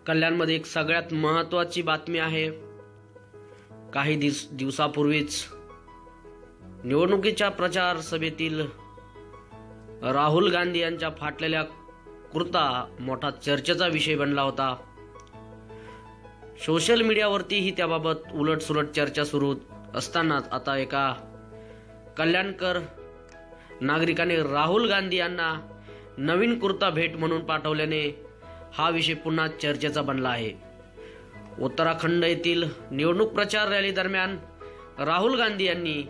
कल्याणमध्ये एक सगळ्यात महत्त्वाची बातमी आहे। काही दिवसापूर्वीच निवडणुकीच्या प्रचार सभेतील राहुल गांधी यांच्या फाटलेल्या कुर्ता मोठा चर्चेचा विषय बनला होता। सोशल मीडियावरतीही त्याबाबत उलटसुलट चर्चा सुरू असतानाच आता एका कल्याणकर नागरिकाने राहुल गांधी यांना नवीन कुर्ता भेट म्हणून पाठवल्याने हा विषय पुन्हा चर्चेचा बनला आहे। उत्तराखंड येथील निवडणूक प्रचार रॅली दरम्यान राहुल गांधी यांनी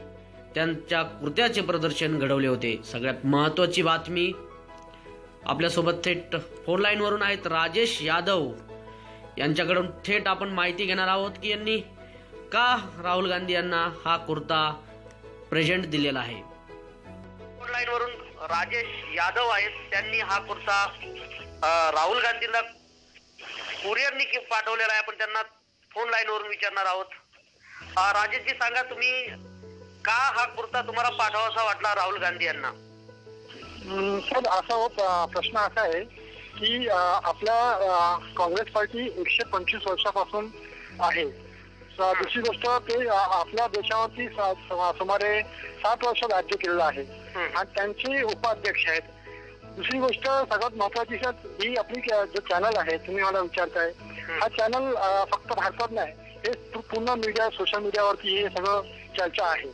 त्यांच्या कुर्त्याचे प्रदर्शन घडवले होते। सगळ्यात महत्त्वाची बातमी आपल्यासोबत थेट फोन लाईन वरून आहेत राजेश यादव यांच्याकडून थेट आपण माहिती घेणार आहोत की यांनी का राहुल गांधी यांना हा कुर्ता प्रेझेंट दिलेला आहे। फोन लाईन वरून राजेश यादव आहेत, त्यांनी हा कुर्ता राहुल गांधींना कुरिअरनी पाठवलेला आहे। आपण त्यांना फोन लाईन वरून विचारणार आहोत। राजेशजी सांगा, तुम्ही का हा कुर्ता तुम्हाला पाठवावासा वाटला राहुल गांधी यांना? सर, असा प्रश्न असा आहे की आपल्या काँग्रेस पार्टी 125 वर्षापासून आहे। दुसरी गोष्ट, ते आपल्या देशावरती सुमारे 7 वर्ष राज्य केलेलं आहे आणि त्यांचे उपाध्यक्ष आहेत। दुसरी गोष्ट सगळ्यात महत्वाची, ही आपली जो चॅनल आहे, तुम्ही मला विचारताय, हा चॅनल फक्त भारतात नाही, हे पूर्ण मीडिया, सोशल मीडियावरती हे सगळं चर्चा आहे।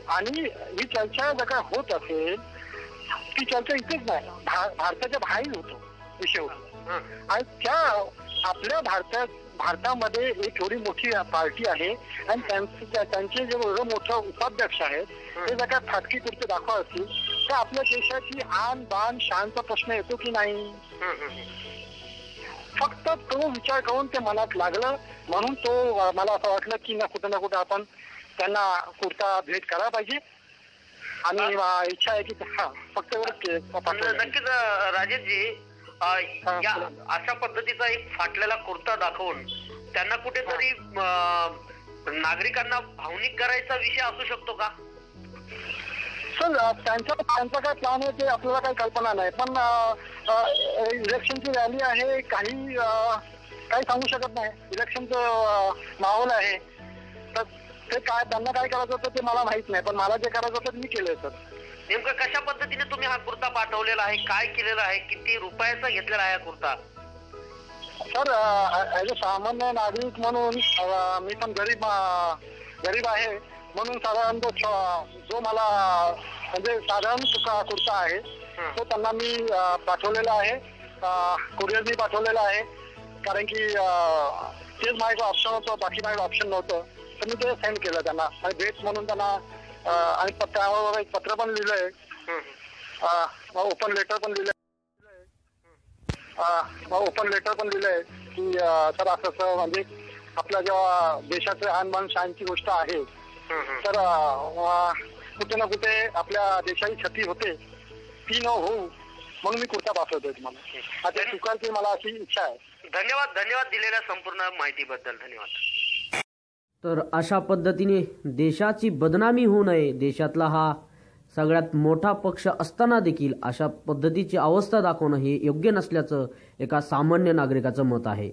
आणि ही चर्चा जर का होत असेल, ती चर्चा इथेच नाही, भारताच्या बाहेर होतो विषय होतो। आणि त्या आपल्या भारतामध्ये एक एवढी मोठी पार्टी आहे आणि त्यांचे जे एवढं मोठं उपाध्यक्ष आहेत, ते जर का फाटकी कुर्ते दाखवत असतील तर आपल्या देशाची आन बान शानचा प्रश्न येतो की नाही? फक्त तो विचार करून ते मनात लागलं, म्हणून तो मला असं वाटलं की कुठं ना कुठं आपण त्यांना कुर्ता भेट करायला पाहिजे आणि इच्छा आहे की फक्त नक्कीच राजेशजी, अशा पद्धतीचा एक फाटलेला कुर्ता दाखवून त्यांना कुठेतरी नागरिकांना भावनिक करायचा विषय असू शकतो का? सर, त्यांचा काय प्लॅन आहे ते आपल्याला काही कल्पना नाही, पण इलेक्शनची रॅली आहे, काही सांगू शकत नाही। इलेक्शनचं माहोल आहे, तर ते काय त्यांना काय करायचं होतं ते मला माहित नाही, पण मला जे करायचं होतं मी केलंय। सर, नेमकं कशा पद्धतीने तुम्ही हा कुर्ता पाठवलेला आहे, काय केलेलं आहे, किती रुपयाचा घेतलेला आहे हा कुर्ता? सर, ऍज अ सामान्य नागरिक म्हणून मी पण गरीब आहे, म्हणून साधारण जो मला म्हणजे साधारण कुर्ता आहे तो त्यांना मी पाठवलेला आहे, कुरिअरनी पाठवलेला आहे। कारण की तेच माझं ऑप्शन होतं, बाकी माझं ऑप्शन नव्हतं, तर मी ते सेंड केलं त्यांना आणि भेट म्हणून त्यांना। आणि त्यावर एक पत्र पण लिहिलंय, ओपन लेटर पण लिहिलंय की सर असं म्हणजे आपल्या जेव्हा देशाचे आणबाण शानची गोष्ट आहे, तर कुठे ना कुठे आपल्या देशाची क्षती होते, ती न होऊ म्हणून मी कुर्ता पाठवतोय तुम्हाला। आता स्वीकारची मला अशी इच्छा आहे। धन्यवाद दिलेल्या संपूर्ण माहितीबद्दल धन्यवाद। तर अशा पद्धतीने देशाची बदनामी होऊ नये, देशातला हा सगळ्यात मोठा पक्ष असताना देखील अशा पद्धतीची अवस्था दाखवणं हे योग्य नसल्याचं एका सामान्य नागरिकाचं मत आहे।